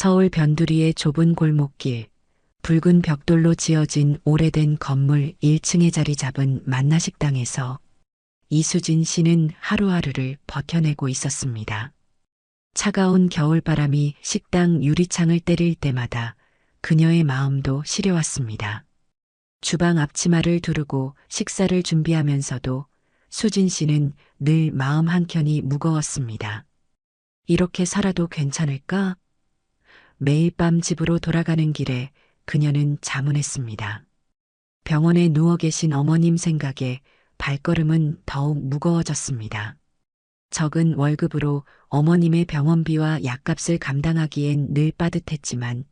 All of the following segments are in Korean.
서울 변두리의 좁은 골목길, 붉은 벽돌로 지어진 오래된 건물 1층에 자리 잡은 만나식당에서 이수진 씨는 하루하루를 버텨내고 있었습니다. 차가운 겨울바람이 식당 유리창을 때릴 때마다 그녀의 마음도 시려왔습니다. 주방 앞치마를 두르고 식사를 준비하면서도 수진 씨는 늘 마음 한켠이 무거웠습니다. 이렇게 살아도 괜찮을까? 매일 밤 집으로 돌아가는 길에 그녀는 자문했습니다. 병원에 누워 계신 어머님 생각에 발걸음은 더욱 무거워졌습니다. 적은 월급으로 어머님의 병원비와 약값을 감당하기엔 늘 빠듯했지만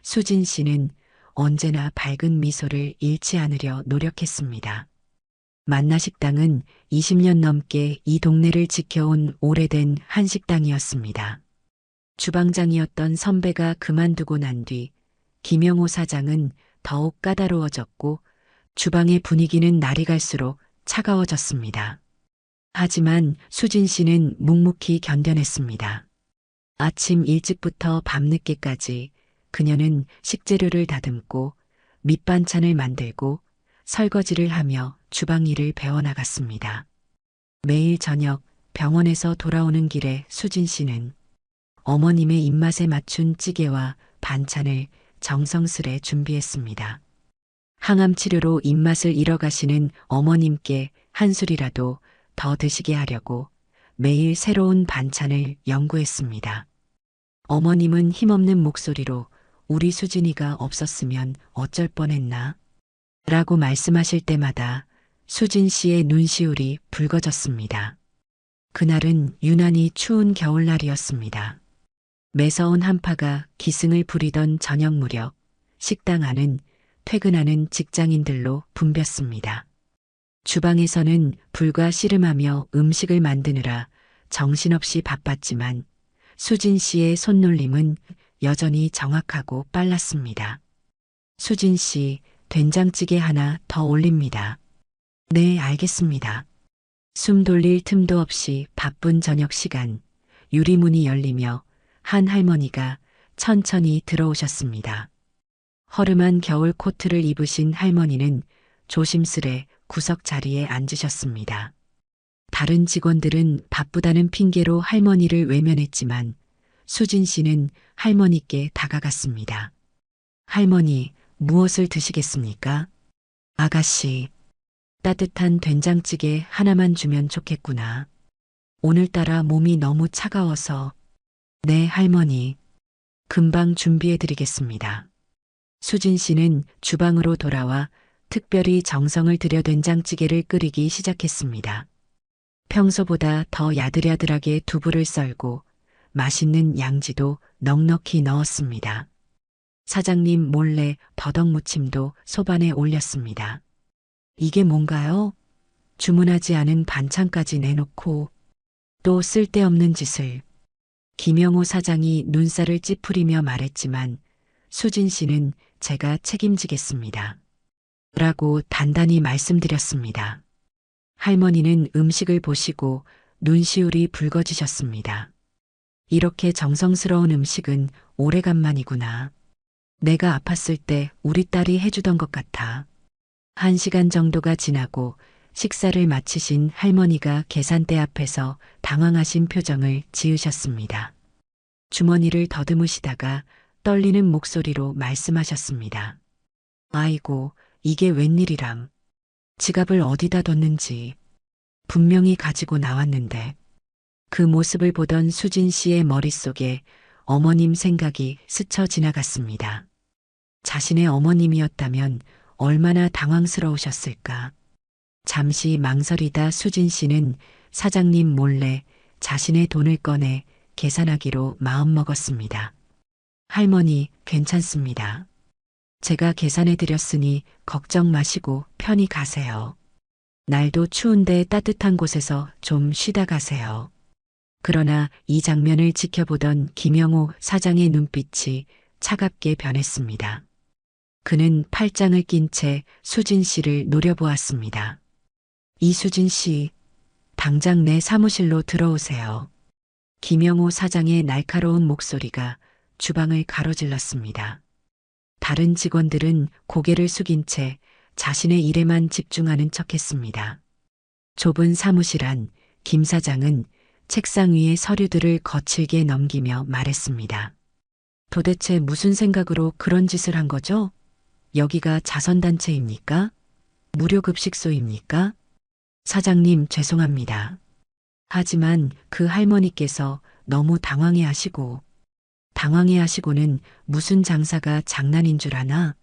수진 씨는 언제나 밝은 미소를 잃지 않으려 노력했습니다. 만나식당은 20년 넘게 이 동네를 지켜온 오래된 한식당이었습니다. 주방장이었던 선배가 그만두고 난 뒤 김영호 사장은 더욱 까다로워졌고 주방의 분위기는 날이 갈수록 차가워졌습니다. 하지만 수진 씨는 묵묵히 견뎌냈습니다. 아침 일찍부터 밤늦게까지 그녀는 식재료를 다듬고 밑반찬을 만들고 설거지를 하며 주방 일을 배워나갔습니다. 매일 저녁 병원에서 돌아오는 길에 수진 씨는 어머님의 입맛에 맞춘 찌개와 반찬을 정성스레 준비했습니다. 항암 치료로 입맛을 잃어가시는 어머님께 한 술이라도 더 드시게 하려고 매일 새로운 반찬을 연구했습니다. 어머님은 힘없는 목소리로 우리 수진이가 없었으면 어쩔 뻔했나? 라고 말씀하실 때마다 수진 씨의 눈시울이 붉어졌습니다. 그날은 유난히 추운 겨울날이었습니다. 매서운 한파가 기승을 부리던 저녁 무렵 식당 안은 퇴근하는 직장인들로 붐볐습니다. 주방에서는 불과 씨름하며 음식을 만드느라 정신없이 바빴지만 수진 씨의 손놀림은 여전히 정확하고 빨랐습니다. 수진 씨, 된장찌개 하나 더 올립니다. 네, 알겠습니다. 숨 돌릴 틈도 없이 바쁜 저녁 시간, 유리문이 열리며 한 할머니가 천천히 들어오셨습니다. 허름한 겨울 코트를 입으신 할머니는 조심스레 구석 자리에 앉으셨습니다. 다른 직원들은 바쁘다는 핑계로 할머니를 외면했지만 수진 씨는 할머니께 다가갔습니다. 할머니, 무엇을 드시겠습니까? 아가씨, 따뜻한 된장찌개 하나만 주면 좋겠구나. 오늘따라 몸이 너무 차가워서. 네, 할머니. 금방 준비해드리겠습니다. 수진 씨는 주방으로 돌아와 특별히 정성을 들여 된장찌개를 끓이기 시작했습니다. 평소보다 더 야들야들하게 두부를 썰고 맛있는 양지도 넉넉히 넣었습니다. 사장님 몰래 버덕무침도 소반에 올렸습니다. 이게 뭔가요? 주문하지 않은 반찬까지 내놓고 또 쓸데없는 짓을. 김영호 사장이 눈살을 찌푸리며 말했지만 수진 씨는 제가 책임지겠습니다. 라고 단단히 말씀드렸습니다. 할머니는 음식을 보시고 눈시울이 붉어지셨습니다. 이렇게 정성스러운 음식은 오래간만이구나. 내가 아팠을 때 우리 딸이 해주던 것 같아. 1시간 정도가 지나고 식사를 마치신 할머니가 계산대 앞에서 당황하신 표정을 지으셨습니다. 주머니를 더듬으시다가 떨리는 목소리로 말씀하셨습니다. 아이고, 이게 웬일이람. 지갑을 어디다 뒀는지 분명히 가지고 나왔는데. 그 모습을 보던 수진 씨의 머릿속에 어머님 생각이 스쳐 지나갔습니다. 자신의 어머님이었다면 얼마나 당황스러우셨을까. 잠시 망설이다 수진 씨는 사장님 몰래 자신의 돈을 꺼내 계산하기로 마음먹었습니다. 할머니, 괜찮습니다. 제가 계산해 드렸으니 걱정 마시고 편히 가세요. 날도 추운데 따뜻한 곳에서 좀 쉬다 가세요. 그러나 이 장면을 지켜보던 김영호 사장의 눈빛이 차갑게 변했습니다. 그는 팔짱을 낀 채 수진 씨를 노려보았습니다. 이수진 씨, 당장 내 사무실로 들어오세요. 김영호 사장의 날카로운 목소리가 주방을 가로질렀습니다. 다른 직원들은 고개를 숙인 채 자신의 일에만 집중하는 척했습니다. 좁은 사무실 안 김 사장은 책상 위에 서류들을 거칠게 넘기며 말했습니다. 도대체 무슨 생각으로 그런 짓을 한 거죠? 여기가 자선단체입니까? 무료급식소입니까? 사장님, 죄송합니다. 하지만 그 할머니께서 너무 당황해 하시고는 무슨 장사가 장난인 줄 아나?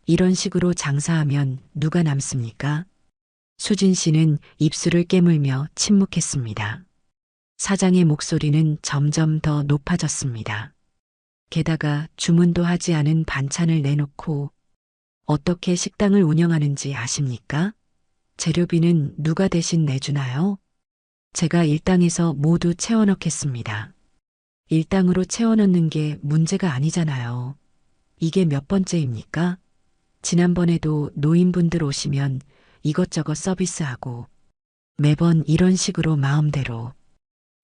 이런 식으로 장사하면 누가 남습니까? 수진 씨는 입술을 깨물며 침묵했습니다. 사장의 목소리는 점점 더 높아졌습니다. 게다가 주문도 하지 않은 반찬을 내놓고 어떻게 식당을 운영하는지 아십니까? 재료비는 누가 대신 내주나요? 제가 일당에서 모두 채워넣겠습니다. 일당으로 채워넣는 게 문제가 아니잖아요. 이게 몇 번째입니까? 지난번에도 노인분들 오시면 이것저것 서비스하고 매번 이런 식으로 마음대로.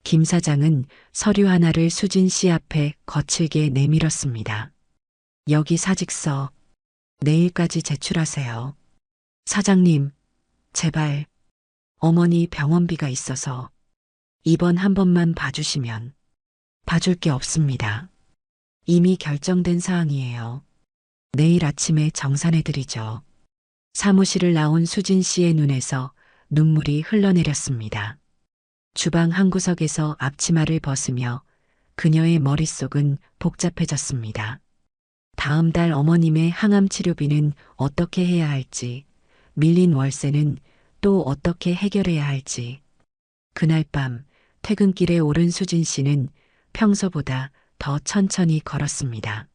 김 사장은 서류 하나를 수진 씨 앞에 거칠게 내밀었습니다. 여기 사직서 내일까지 제출하세요. 사장님, 제발 어머니 병원비가 있어서 이번 한 번만 봐주시면. 봐줄 게 없습니다. 이미 결정된 사항이에요. 내일 아침에 정산해드리죠. 사무실을 나온 수진 씨의 눈에서 눈물이 흘러내렸습니다. 주방 한 구석에서 앞치마를 벗으며 그녀의 머릿속은 복잡해졌습니다. 다음 달 어머님의 항암 치료비는 어떻게 해야 할지, 밀린 월세는 또 어떻게 해결해야 할지. 그날 밤 퇴근길에 오른 수진 씨는 평소보다 더 천천히 걸었습니다.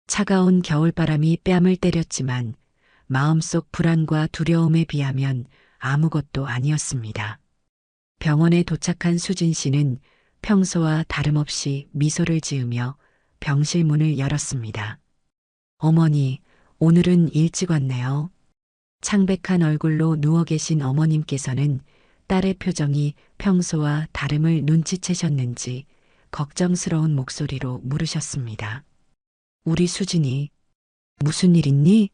차가운 겨울바람이 뺨을 때렸지만 마음속 불안과 두려움에 비하면 아무것도 아니었습니다. 병원에 도착한 수진 씨는 평소와 다름없이 미소를 지으며 병실 문을 열었습니다. 어머니, 오늘은 일찍 왔네요. 창백한 얼굴로 누워 계신 어머님께서는 딸의 표정이 평소와 다름을 눈치채셨는지 걱정스러운 목소리로 물으셨습니다. 우리 수진이 무슨 일 있니?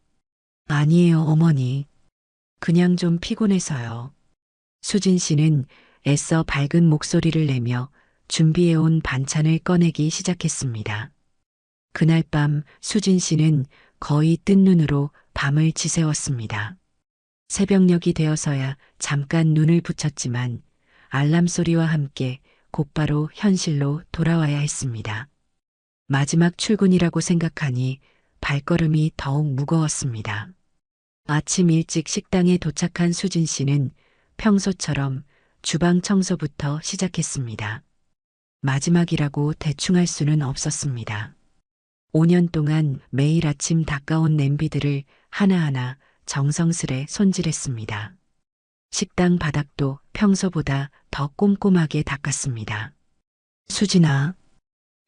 아니에요, 어머니. 그냥 좀 피곤해서요. 수진 씨는 애써 밝은 목소리를 내며 준비해온 반찬을 꺼내기 시작했습니다. 그날 밤 수진 씨는 거의 뜬 눈으로 밤을 지새웠습니다. 새벽녘이 되어서야 잠깐 눈을 붙였지만 알람 소리와 함께 곧바로 현실로 돌아와야 했습니다. 마지막 출근이라고 생각하니 발걸음이 더욱 무거웠습니다. 아침 일찍 식당에 도착한 수진 씨는 평소처럼 주방 청소부터 시작했습니다. 마지막이라고 대충 할 수는 없었습니다. 5년 동안 매일 아침 닦아온 냄비들을 하나하나 정성스레 손질했습니다. 식당 바닥도 평소보다 더 꼼꼼하게 닦았습니다. 수진아,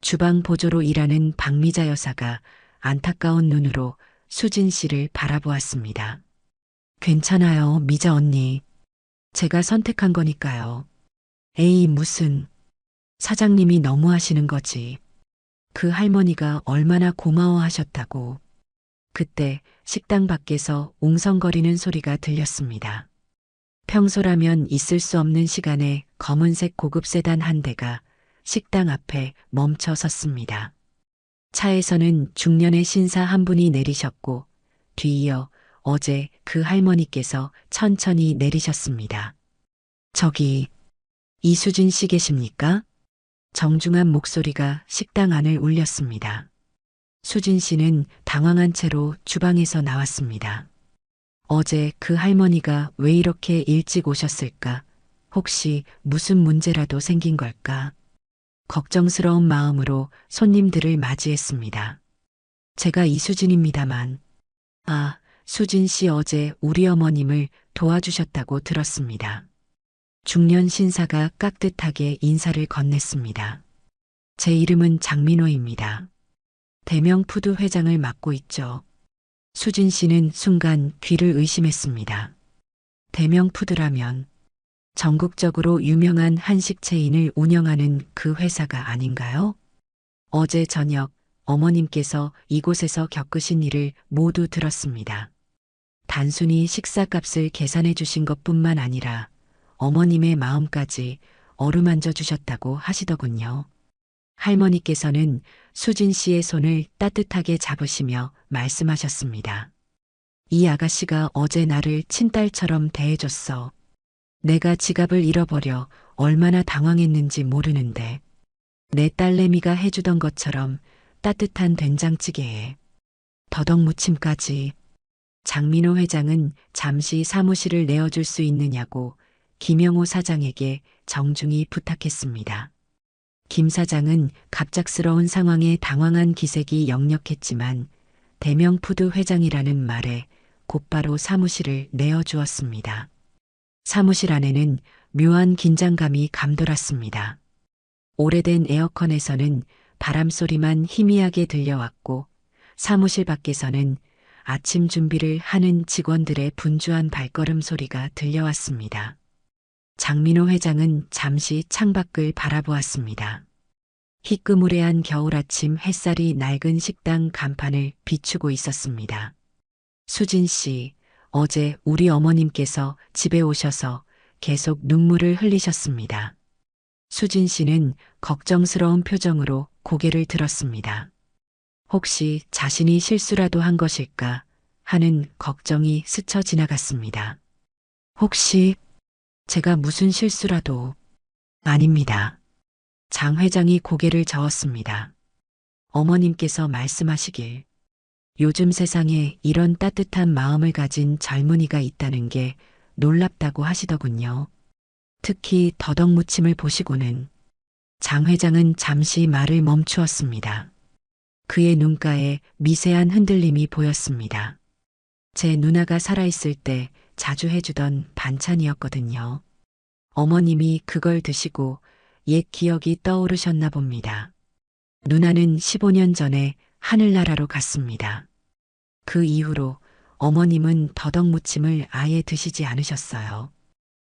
주방 보조로 일하는 박미자 여사가 안타까운 눈으로 수진 씨를 바라보았습니다. 괜찮아요, 미자 언니. 제가 선택한 거니까요. 에이, 무슨. 사장님이 너무 하시는 거지. 그 할머니가 얼마나 고마워하셨다고. 그때 식당 밖에서 웅성거리는 소리가 들렸습니다. 평소라면 있을 수 없는 시간에 검은색 고급 세단 한 대가 식당 앞에 멈춰 섰습니다. 차에서는 중년의 신사 한 분이 내리셨고 뒤이어 어제 그 할머니께서 천천히 내리셨습니다. 저기, 이수진 씨 계십니까? 정중한 목소리가 식당 안을 울렸습니다. 수진 씨는 당황한 채로 주방에서 나왔습니다. 어제 그 할머니가 왜 이렇게 일찍 오셨을까? 혹시 무슨 문제라도 생긴 걸까? 걱정스러운 마음으로 손님들을 맞이했습니다. 제가 이수진입니다만. 아, 수진 씨 어제 우리 어머님을 도와주셨다고 들었습니다. 중년 신사가 깍듯하게 인사를 건넸습니다. 제 이름은 장민호입니다. 대명 푸드 회장을 맡고 있죠. 수진 씨는 순간 귀를 의심했습니다. 대명 푸드라면 전국적으로 유명한 한식 체인을 운영하는 그 회사가 아닌가요? 어제 저녁 어머님께서 이곳에서 겪으신 일을 모두 들었습니다. 단순히 식사값을 계산해 주신 것뿐만 아니라 어머님의 마음까지 어루만져 주셨다고 하시더군요. 할머니께서는 수진 씨의 손을 따뜻하게 잡으시며 말씀하셨습니다. 이 아가씨가 어제 나를 친딸처럼 대해줬어. 내가 지갑을 잃어버려 얼마나 당황했는지 모르는데 내 딸내미가 해주던 것처럼 따뜻한 된장찌개에 더덕무침까지. 장민호 회장은 잠시 사무실을 내어줄 수 있느냐고 김영호 사장에게 정중히 부탁했습니다. 김 사장은 갑작스러운 상황에 당황한 기색이 역력했지만 대명푸드 회장이라는 말에 곧바로 사무실을 내어주었습니다. 사무실 안에는 묘한 긴장감이 감돌았습니다. 오래된 에어컨에서는 바람소리만 희미하게 들려왔고 사무실 밖에서는 아침 준비를 하는 직원들의 분주한 발걸음 소리가 들려왔습니다. 장민호 회장은 잠시 창밖을 바라보았습니다. 희끄무레한 겨울 아침 햇살이 낡은 식당 간판을 비추고 있었습니다. 수진 씨, 어제 우리 어머님께서 집에 오셔서 계속 눈물을 흘리셨습니다. 수진 씨는 걱정스러운 표정으로 고개를 들었습니다. 혹시 자신이 실수라도 한 것일까 하는 걱정이 스쳐 지나갔습니다. 혹시 제가 무슨 실수라도. 아닙니다. 장 회장이 고개를 저었습니다. 어머님께서 말씀하시길 요즘 세상에 이런 따뜻한 마음을 가진 젊은이가 있다는 게 놀랍다고 하시더군요. 특히 더덕무침을 보시고는. 장 회장은 잠시 말을 멈추었습니다. 그의 눈가에 미세한 흔들림이 보였습니다. 제 누나가 살아있을 때 자주 해주던 반찬이었거든요. 어머님이 그걸 드시고 옛 기억이 떠오르셨나 봅니다. 누나는 15년 전에 하늘나라로 갔습니다. 그 이후로 어머님은 더덕무침을 아예 드시지 않으셨어요.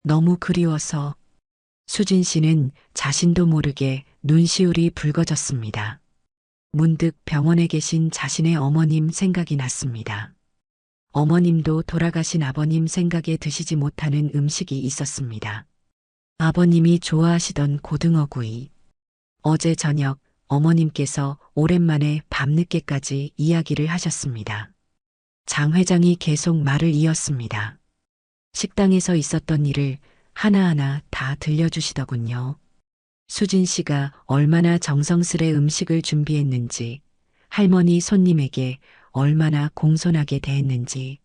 너무 그리워서. 수진 씨는 자신도 모르게 눈시울이 붉어졌습니다. 문득 병원에 계신 자신의 어머님 생각이 났습니다. 어머님도 돌아가신 아버님 생각에 드시지 못하는 음식이 있었습니다. 아버님이 좋아하시던 고등어구이. 어제 저녁 어머님께서 오랜만에 밤늦게까지 이야기를 하셨습니다. 장 회장이 계속 말을 이었습니다. 식당에서 있었던 일을 하나하나 다 들려주시더군요. 수진 씨가 얼마나 정성스레 음식을 준비했는지, 할머니 손님에게 얼마나 공손하게 대했는지,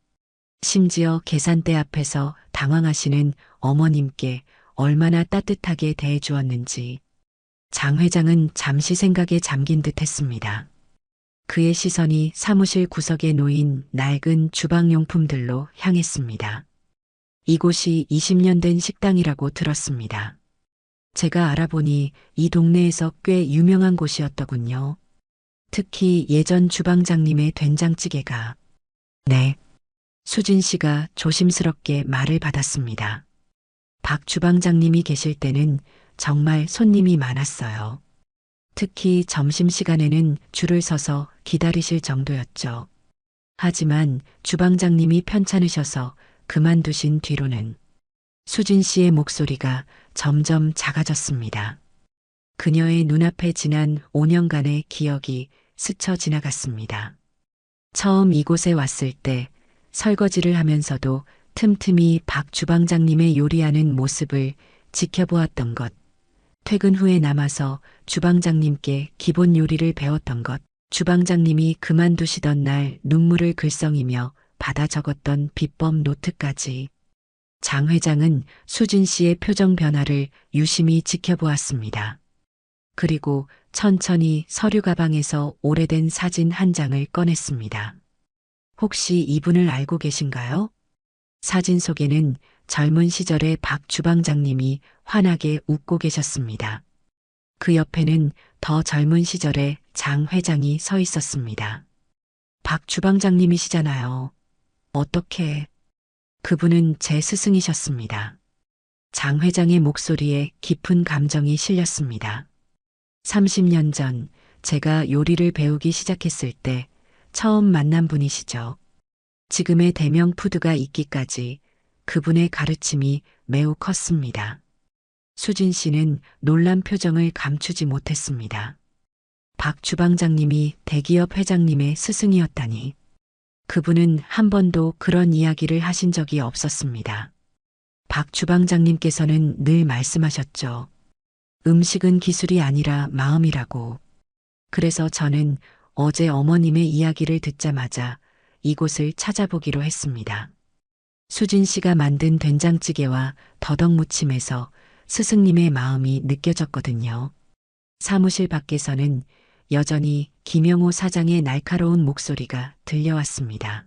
심지어 계산대 앞에서 당황하시는 어머님께 얼마나 따뜻하게 대해주었는지. 장 회장은 잠시 생각에 잠긴 듯 했습니다. 그의 시선이 사무실 구석에 놓인 낡은 주방용품들로 향했습니다. 이곳이 20년 된 식당이라고 들었습니다. 제가 알아보니 이 동네에서 꽤 유명한 곳이었더군요. 특히 예전 주방장님의 된장찌개가. 네. 수진 씨가 조심스럽게 말을 받았습니다. 박 주방장님이 계실 때는 정말 손님이 많았어요. 특히 점심시간에는 줄을 서서 기다리실 정도였죠. 하지만 주방장님이 편찮으셔서 그만두신 뒤로는 수진 씨의 목소리가 점점 작아졌습니다. 그녀의 눈앞에 지난 5년간의 기억이 스쳐 지나갔습니다. 처음 이곳에 왔을 때 설거지를 하면서도 틈틈이 박 주방장님의 요리하는 모습을 지켜보았던 것, 퇴근 후에 남아서 주방장님께 기본 요리를 배웠던 것, 주방장님이 그만두시던 날 눈물을 글썽이며 받아 적었던 비법 노트까지. 장 회장은 수진 씨의 표정 변화를 유심히 지켜보았습니다. 그리고 천천히 서류 가방에서 오래된 사진 한 장을 꺼냈습니다. 혹시 이분을 알고 계신가요? 사진 속에는 젊은 시절의 박 주방장님이 환하게 웃고 계셨습니다. 그 옆에는 더 젊은 시절의 장 회장이 서 있었습니다. 박 주방장님이시잖아요. 어떻게? 그분은 제 스승이셨습니다. 장 회장의 목소리에 깊은 감정이 실렸습니다. 30년 전 제가 요리를 배우기 시작했을 때 처음 만난 분이시죠. 지금의 대명 푸드가 있기까지 그분의 가르침이 매우 컸습니다. 수진 씨는 놀란 표정을 감추지 못했습니다. 박 주방장님이 대기업 회장님의 스승이었다니. 그분은 한 번도 그런 이야기를 하신 적이 없었습니다. 박 주방장님께서는 늘 말씀하셨죠. 음식은 기술이 아니라 마음이라고. 그래서 저는 어제 어머님의 이야기를 듣자마자 이곳을 찾아보기로 했습니다. 수진 씨가 만든 된장찌개와 더덕무침에서 스승님의 마음이 느껴졌거든요. 사무실 밖에서는 여전히 김영호 사장의 날카로운 목소리가 들려왔습니다.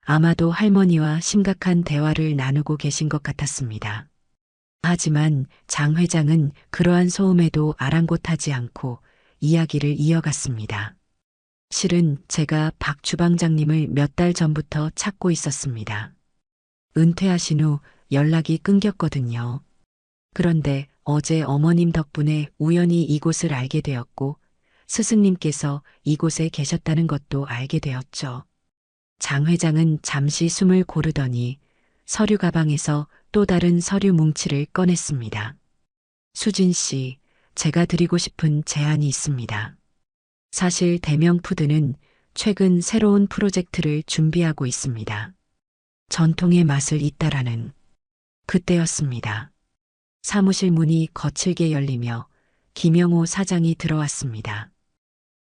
아마도 할머니와 심각한 대화를 나누고 계신 것 같았습니다. 하지만 장 회장은 그러한 소음에도 아랑곳하지 않고 이야기를 이어갔습니다. 실은 제가 박 주방장님을 몇 달 전부터 찾고 있었습니다. 은퇴하신 후 연락이 끊겼거든요. 그런데 어제 어머님 덕분에 우연히 이곳을 알게 되었고 스승님께서 이곳에 계셨다는 것도 알게 되었죠. 장 회장은 잠시 숨을 고르더니 서류 가방에서 또 다른 서류 뭉치를 꺼냈습니다. 수진 씨, 제가 드리고 싶은 제안이 있습니다. 사실 대명푸드는 최근 새로운 프로젝트를 준비하고 있습니다. 전통의 맛을 잇따라는 그때였습니다. 사무실 문이 거칠게 열리며 김영호 사장이 들어왔습니다.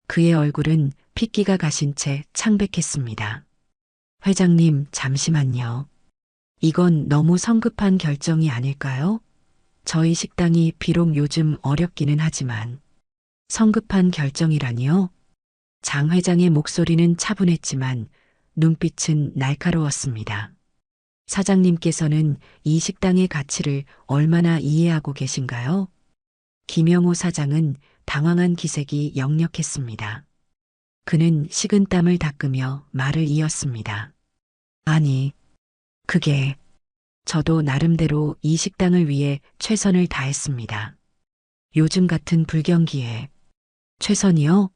그의 얼굴은 핏기가 가신 채 창백했습니다. 회장님, 잠시만요. 이건 너무 성급한 결정이 아닐까요? 저희 식당이 비록 요즘 어렵기는 하지만 성급한 결정이라니요? 장 회장의 목소리는 차분했지만 눈빛은 날카로웠습니다. 사장님께서는 이 식당의 가치를 얼마나 이해하고 계신가요? 김영호 사장은 당황한 기색이 역력했습니다. 그는 식은땀을 닦으며 말을 이었습니다. 아니, 그게 저도 나름대로 이 식당을 위해 최선을 다했습니다. 요즘 같은 불경기에 최선이요?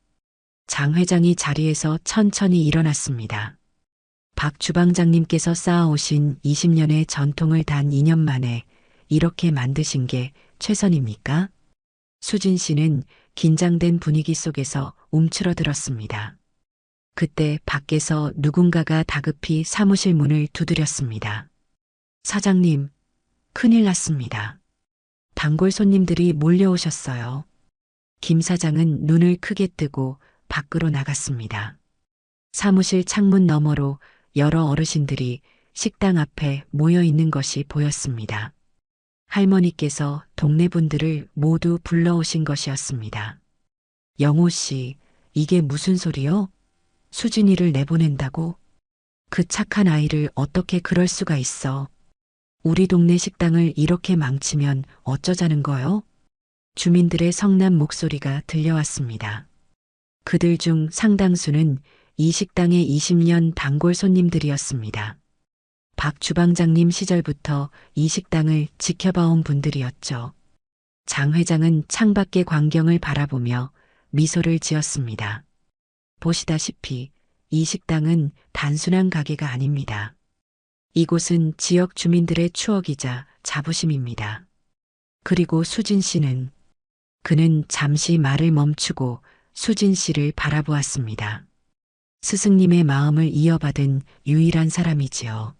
장 회장이 자리에서 천천히 일어났습니다. 박 주방장님께서 쌓아오신 20년의 전통을 단 2년 만에 이렇게 만드신 게 최선입니까? 수진 씨는 긴장된 분위기 속에서 움츠러들었습니다. 그때 밖에서 누군가가 다급히 사무실 문을 두드렸습니다. 사장님, 큰일 났습니다. 단골 손님들이 몰려오셨어요. 김 사장은 눈을 크게 뜨고 밖으로 나갔습니다. 사무실 창문 너머로 여러 어르신들이 식당 앞에 모여 있는 것이 보였습니다. 할머니께서 동네 분들을 모두 불러오신 것이었습니다. 영호 씨, 이게 무슨 소리요? 수진이를 내보낸다고? 그 착한 아이를 어떻게 그럴 수가 있어? 우리 동네 식당을 이렇게 망치면 어쩌자는 거요? 주민들의 성난 목소리가 들려왔습니다. 그들 중 상당수는 이 식당의 20년 단골 손님들이었습니다. 박 주방장님 시절부터 이 식당을 지켜봐온 분들이었죠. 장 회장은 창밖의 광경을 바라보며 미소를 지었습니다. 보시다시피 이 식당은 단순한 가게가 아닙니다. 이곳은 지역 주민들의 추억이자 자부심입니다. 그리고 수진 씨는 그는 잠시 말을 멈추고 수진 씨를 바라보았습니다. 스승님의 마음을 이어받은 유일한 사람이지요.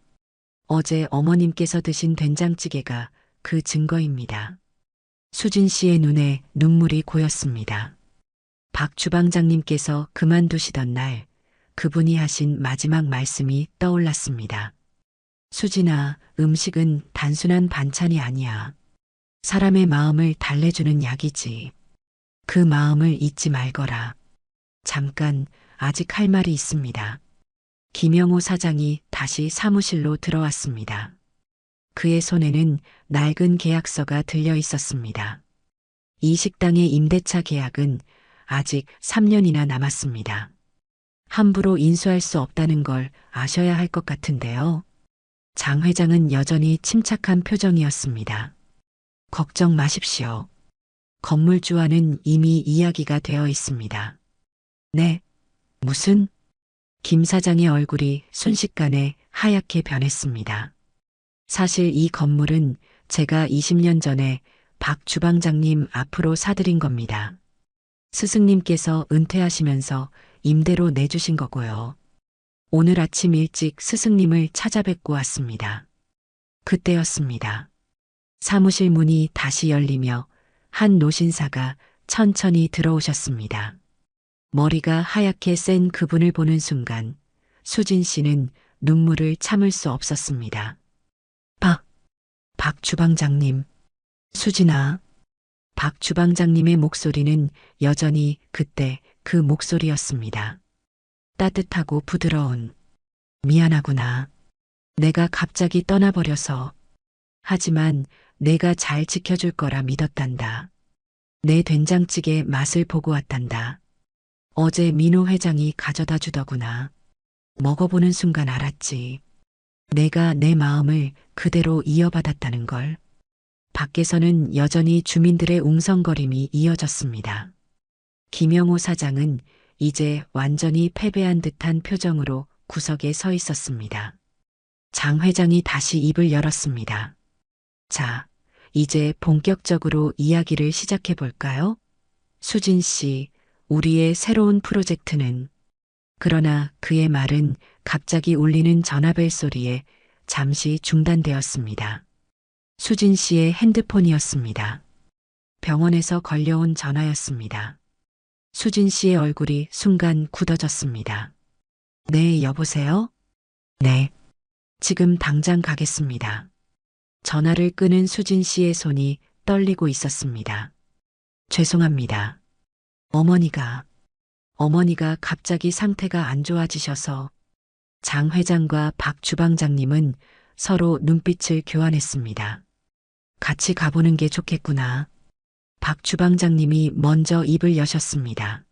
어제 어머님께서 드신 된장찌개가 그 증거입니다. 수진 씨의 눈에 눈물이 고였습니다. 박 주방장님께서 그만두시던 날 그분이 하신 마지막 말씀이 떠올랐습니다. 수진아, 음식은 단순한 반찬이 아니야. 사람의 마음을 달래주는 약이지. 그 마음을 잊지 말거라. 잠깐, 아직 할 말이 있습니다. 김영호 사장이 다시 사무실로 들어왔습니다. 그의 손에는 낡은 계약서가 들려 있었습니다. 이 식당의 임대차 계약은 아직 3년이나 남았습니다. 함부로 인수할 수 없다는 걸 아셔야 할 것 같은데요. 장 회장은 여전히 침착한 표정이었습니다. 걱정 마십시오. 건물주와는 이미 이야기가 되어 있습니다. 네, 무슨? 김 사장의 얼굴이 순식간에 하얗게 변했습니다. 사실 이 건물은 제가 20년 전에 박 주방장님 앞으로 사들인 겁니다. 스승님께서 은퇴하시면서 임대로 내주신 거고요. 오늘 아침 일찍 스승님을 찾아뵙고 왔습니다. 그때였습니다. 사무실 문이 다시 열리며 한 노신사가 천천히 들어오셨습니다. 머리가 하얗게 센 그분을 보는 순간 수진 씨는 눈물을 참을 수 없었습니다. 박 주방장님, 수진아. 박 주방장님의 목소리는 여전히 그때 그 목소리였습니다. 따뜻하고 부드러운. 미안하구나. 내가 갑자기 떠나버려서. 하지만 내가 잘 지켜줄 거라 믿었단다. 내 된장찌개 맛을 보고 왔단다. 어제 민호 회장이 가져다 주더구나. 먹어보는 순간 알았지. 내가 내 마음을 그대로 이어받았다는 걸. 밖에서는 여전히 주민들의 웅성거림이 이어졌습니다. 김영호 사장은 이제 완전히 패배한 듯한 표정으로 구석에 서 있었습니다. 장 회장이 다시 입을 열었습니다. 자, 이제 본격적으로 이야기를 시작해 볼까요? 수진 씨, 우리의 새로운 프로젝트는. 그러나 그의 말은 갑자기 울리는 전화벨 소리에 잠시 중단되었습니다. 수진 씨의 핸드폰이었습니다. 병원에서 걸려온 전화였습니다. 수진 씨의 얼굴이 순간 굳어졌습니다. 네, 여보세요? 네. 지금 당장 가겠습니다. 전화를 끄는 수진 씨의 손이 떨리고 있었습니다. 죄송합니다. 어머니가 갑자기 상태가 안 좋아지셔서. 장 회장과 박 주방장님은 서로 눈빛을 교환했습니다. 같이 가보는 게 좋겠구나. 박 주방장님이 먼저 입을 여셨습니다.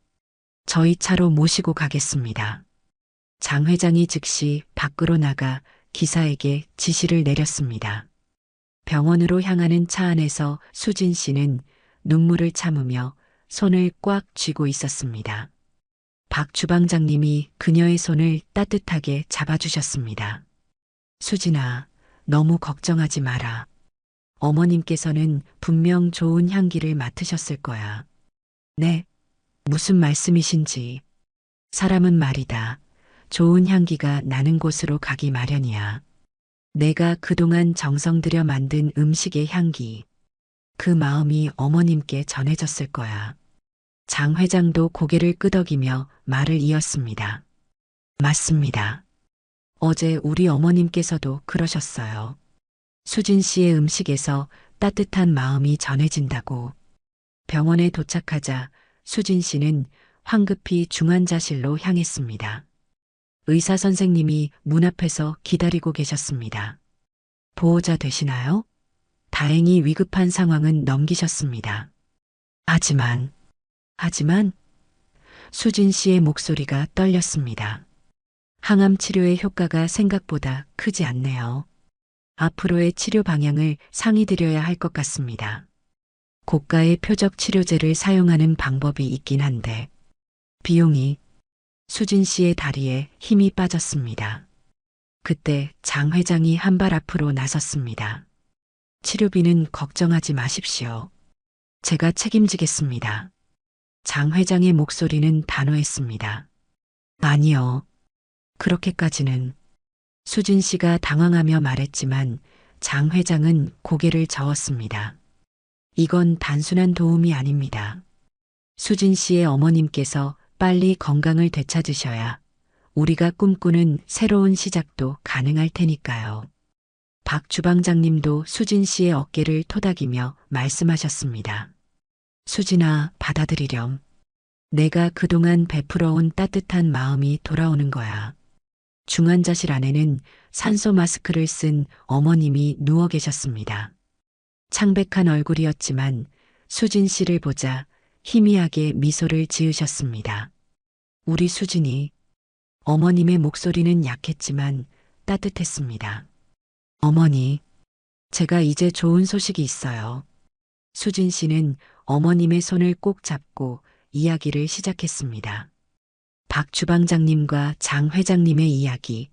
저희 차로 모시고 가겠습니다. 장 회장이 즉시 밖으로 나가 기사에게 지시를 내렸습니다. 병원으로 향하는 차 안에서 수진 씨는 눈물을 참으며 손을 꽉 쥐고 있었습니다. 박 주방장님이 그녀의 손을 따뜻하게 잡아주셨습니다. 수진아, 너무 걱정하지 마라. 어머님께서는 분명 좋은 향기를 맡으셨을 거야. 네, 무슨 말씀이신지. 사람은 말이다. 좋은 향기가 나는 곳으로 가기 마련이야. 내가 그동안 정성 들여 만든 음식의 향기. 그 마음이 어머님께 전해졌을 거야. 장 회장도 고개를 끄덕이며 말을 이었습니다. 맞습니다. 어제 우리 어머님께서도 그러셨어요. 수진 씨의 음식에서 따뜻한 마음이 전해진다고. 병원에 도착하자 수진 씨는 황급히 중환자실로 향했습니다. 의사 선생님이 문 앞에서 기다리고 계셨습니다. 보호자 되시나요? 다행히 위급한 상황은 넘기셨습니다. 하지만 수진 씨의 목소리가 떨렸습니다. 항암 치료의 효과가 생각보다 크지 않네요. 앞으로의 치료 방향을 상의드려야 할 것 같습니다. 고가의 표적 치료제를 사용하는 방법이 있긴 한데 비용이. 수진 씨의 다리에 힘이 빠졌습니다. 그때 장 회장이 한 발 앞으로 나섰습니다. 치료비는 걱정하지 마십시오. 제가 책임지겠습니다. 장 회장의 목소리는 단호했습니다. 아니요. 그렇게까지는. 수진 씨가 당황하며 말했지만 장 회장은 고개를 저었습니다. 이건 단순한 도움이 아닙니다. 수진 씨의 어머님께서 빨리 건강을 되찾으셔야 우리가 꿈꾸는 새로운 시작도 가능할 테니까요. 박 주방장님도 수진 씨의 어깨를 토닥이며 말씀하셨습니다. 수진아, 받아들이렴. 내가 그동안 베풀어온 따뜻한 마음이 돌아오는 거야. 중환자실 안에는 산소 마스크를 쓴 어머님이 누워 계셨습니다. 창백한 얼굴이었지만 수진 씨를 보자 희미하게 미소를 지으셨습니다. 우리 수진이. 어머님의 목소리는 약했지만 따뜻했습니다. 어머니, 제가 이제 좋은 소식이 있어요. 수진 씨는 어머님의 손을 꼭 잡고 이야기를 시작했습니다. 박 주방장님과 장 회장님의 이야기,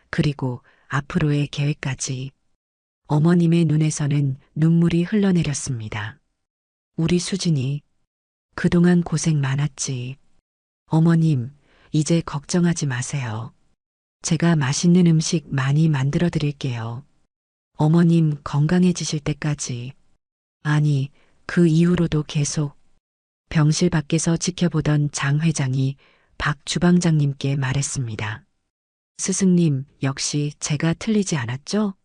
그리고 앞으로의 계획까지. 어머님의 눈에서는 눈물이 흘러내렸습니다. 우리 수진이 그동안 고생 많았지. 어머님, 이제 걱정하지 마세요. 제가 맛있는 음식 많이 만들어 드릴게요. 어머님 건강해지실 때까지. 아니, 그 이후로도 계속 병실 밖에서 지켜보던 장 회장이 박 주방장님께 말했습니다. 스승님, 역시 제가 틀리지 않았죠?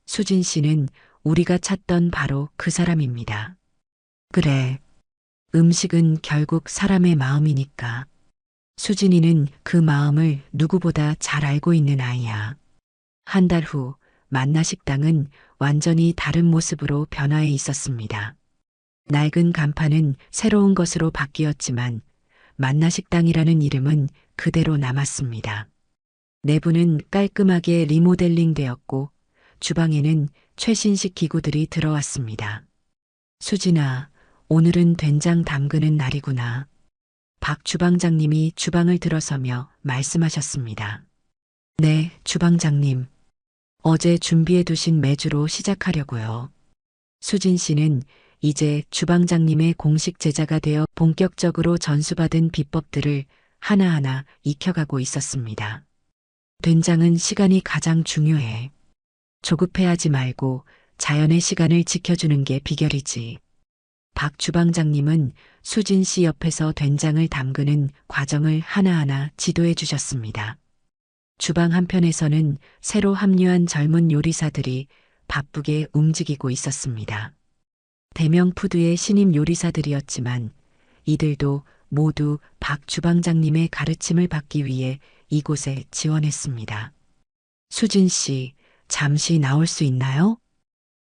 수진 씨는 우리가 찾던 바로 그 사람입니다. 그래. 음식은 결국 사람의 마음이니까. 수진이는 그 마음을 누구보다 잘 알고 있는 아이야. 한 달 후 만나식당은 완전히 다른 모습으로 변화해 있었습니다. 낡은 간판은 새로운 것으로 바뀌었지만 만나식당이라는 이름은 그대로 남았습니다. 내부는 깔끔하게 리모델링 되었고 주방에는 최신식 기구들이 들어왔습니다. 수진아, 오늘은 된장 담그는 날이구나. 박 주방장님이 주방을 들어서며 말씀하셨습니다. 네, 주방장님. 어제 준비해 두신 메주로 시작하려고요. 수진 씨는 이제 주방장님의 공식 제자가 되어 본격적으로 전수받은 비법들을 하나하나 익혀가고 있었습니다. 된장은 시간이 가장 중요해. 조급해하지 말고 자연의 시간을 지켜주는 게 비결이지. 박 주방장님은 수진 씨 옆에서 된장을 담그는 과정을 하나하나 지도해 주셨습니다. 주방 한편에서는 새로 합류한 젊은 요리사들이 바쁘게 움직이고 있었습니다. 대명 푸드의 신임 요리사들이었지만 이들도 모두 박 주방장님의 가르침을 받기 위해 이곳에 지원했습니다. 수진 씨, 잠시 나올 수 있나요?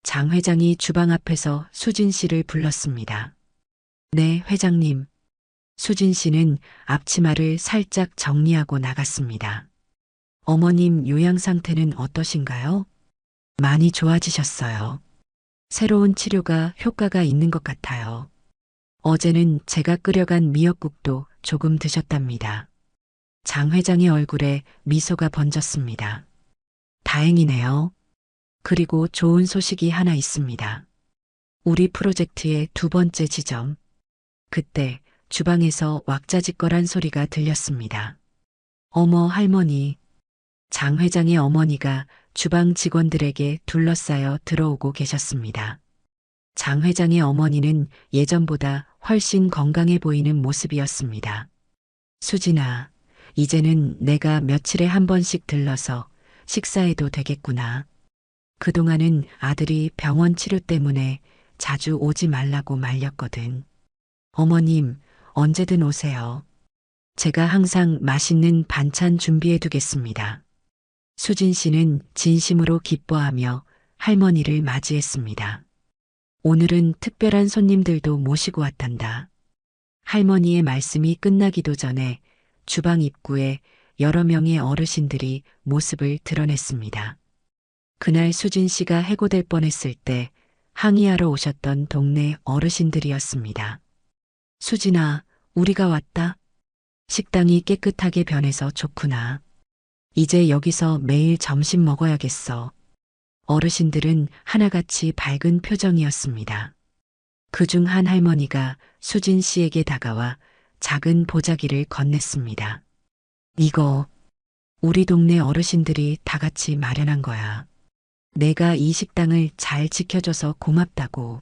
장 회장이 주방 앞에서 수진 씨를 불렀습니다. 네, 회장님. 수진 씨는 앞치마를 살짝 정리하고 나갔습니다. 어머님 요양 상태는 어떠신가요? 많이 좋아지셨어요. 새로운 치료가 효과가 있는 것 같아요. 어제는 제가 끓여간 미역국도 조금 드셨답니다. 장 회장의 얼굴에 미소가 번졌습니다. 다행이네요. 그리고 좋은 소식이 하나 있습니다. 우리 프로젝트의 두 번째 지점. 그때 주방에서 왁자지껄한 소리가 들렸습니다. 어머 할머니. 장 회장의 어머니가 주방 직원들에게 둘러싸여 들어오고 계셨습니다. 장 회장의 어머니는 예전보다 훨씬 건강해 보이는 모습이었습니다. 수진아, 이제는 내가 며칠에 한 번씩 들러서 식사해도 되겠구나. 그동안은 아들이 병원 치료 때문에 자주 오지 말라고 말렸거든. 어머님, 언제든 오세요. 제가 항상 맛있는 반찬 준비해 두겠습니다. 수진 씨는 진심으로 기뻐하며 할머니를 맞이했습니다. 오늘은 특별한 손님들도 모시고 왔단다. 할머니의 말씀이 끝나기도 전에 주방 입구에 여러 명의 어르신들이 모습을 드러냈습니다. 그날 수진 씨가 해고될 뻔했을 때 항의하러 오셨던 동네 어르신들이었습니다. 수진아, 우리가 왔다. 식당이 깨끗하게 변해서 좋구나. 이제 여기서 매일 점심 먹어야겠어. 어르신들은 하나같이 밝은 표정이었습니다. 그중 한 할머니가 수진 씨에게 다가와 작은 보자기를 건넸습니다. 이거 우리 동네 어르신들이 다 같이 마련한 거야. 내가 이 식당을 잘 지켜줘서 고맙다고.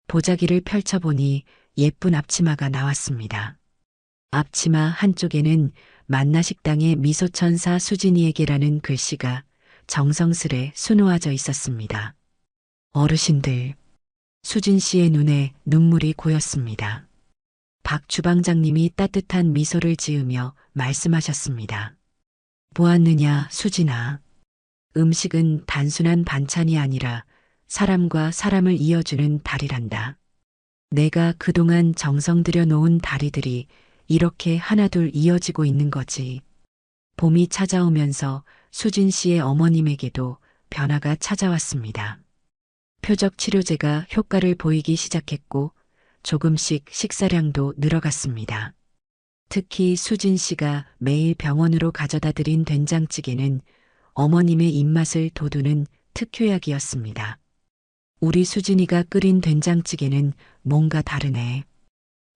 보자기를 펼쳐보니 예쁜 앞치마가 나왔습니다. 앞치마 한쪽에는 만나식당의 미소천사 수진이에게라는 글씨가 정성스레 수놓아져 있었습니다. 어르신들, 수진 씨의 눈에 눈물이 고였습니다. 박 주방장님이 따뜻한 미소를 지으며 말씀하셨습니다. 보았느냐, 수진아. 음식은 단순한 반찬이 아니라 사람과 사람을 이어주는 다리란다. 내가 그동안 정성 들여 놓은 다리들이 이렇게 하나둘 이어지고 있는 거지. 봄이 찾아오면서 수진 씨의 어머님에게도 변화가 찾아왔습니다. 표적 치료제가 효과를 보이기 시작했고 조금씩 식사량도 늘어갔습니다. 특히 수진 씨가 매일 병원으로 가져다 드린 된장찌개는 어머님의 입맛을 돋우는 특효약이었습니다. 우리 수진이가 끓인 된장찌개는 뭔가 다르네.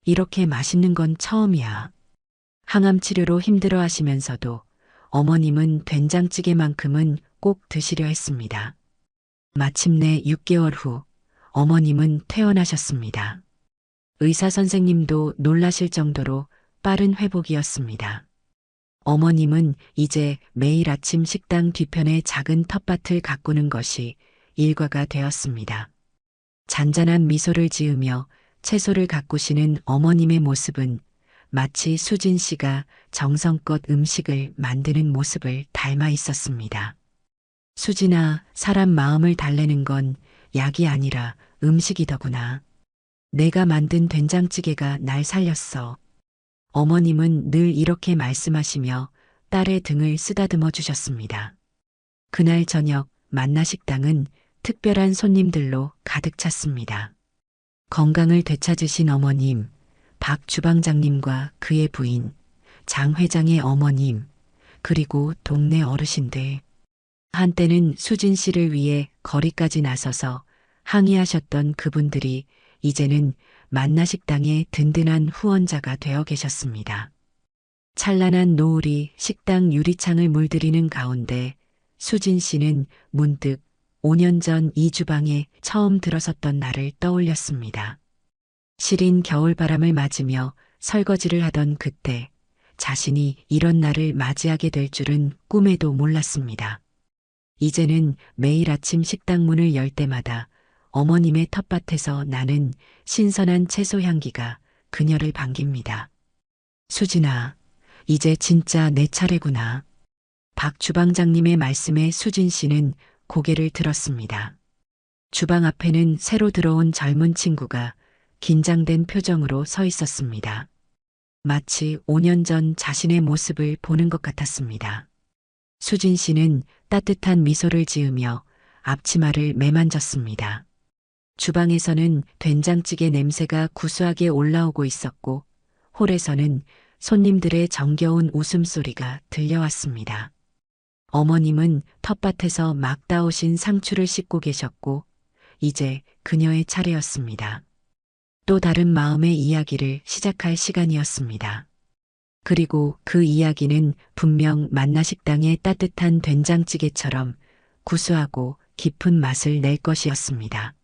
이렇게 맛있는 건 처음이야. 항암 치료로 힘들어 하시면서도 어머님은 된장찌개만큼은 꼭 드시려 했습니다. 마침내 6개월 후 어머님은 퇴원하셨습니다. 의사 선생님도 놀라실 정도로 빠른 회복이었습니다. 어머님은 이제 매일 아침 식당 뒤편에 작은 텃밭을 가꾸는 것이 일과가 되었습니다. 잔잔한 미소를 지으며 채소를 가꾸시는 어머님의 모습은 마치 수진 씨가 정성껏 음식을 만드는 모습을 닮아 있었습니다. 수진아, 사람 마음을 달래는 건 약이 아니라 음식이더구나. 내가 만든 된장찌개가 날 살렸어. 어머님은 늘 이렇게 말씀하시며 딸의 등을 쓰다듬어 주셨습니다. 그날 저녁 만나식당은 특별한 손님들로 가득 찼습니다. 건강을 되찾으신 어머님, 박 주방장님과 그의 부인, 장 회장의 어머님, 그리고 동네 어르신들. 한때는 수진 씨를 위해 거리까지 나서서 항의하셨던 그분들이 이제는 만나식당의 든든한 후원자가 되어 계셨습니다. 찬란한 노을이 식당 유리창을 물들이는 가운데 수진 씨는 문득 5년 전 이 주방에 처음 들어섰던 날을 떠올렸습니다. 시린 겨울바람을 맞으며 설거지를 하던 그때 자신이 이런 날을 맞이하게 될 줄은 꿈에도 몰랐습니다. 이제는 매일 아침 식당 문을 열 때마다 어머님의 텃밭에서 나는 신선한 채소 향기가 그녀를 반깁니다. 수진아, 이제 진짜 내 차례구나. 박 주방장님의 말씀에 수진 씨는 고개를 들었습니다. 주방 앞에는 새로 들어온 젊은 친구가 긴장된 표정으로 서 있었습니다. 마치 5년 전 자신의 모습을 보는 것 같았습니다. 수진 씨는 따뜻한 미소를 지으며 앞치마를 매만졌습니다. 주방에서는 된장찌개 냄새가 구수하게 올라오고 있었고 홀에서는 손님들의 정겨운 웃음소리가 들려왔습니다. 어머님은 텃밭에서 막 따오신 상추를 씻고 계셨고 이제 그녀의 차례였습니다. 또 다른 마음의 이야기를 시작할 시간이었습니다. 그리고 그 이야기는 분명 만나식당의 따뜻한 된장찌개처럼 구수하고 깊은 맛을 낼 것이었습니다.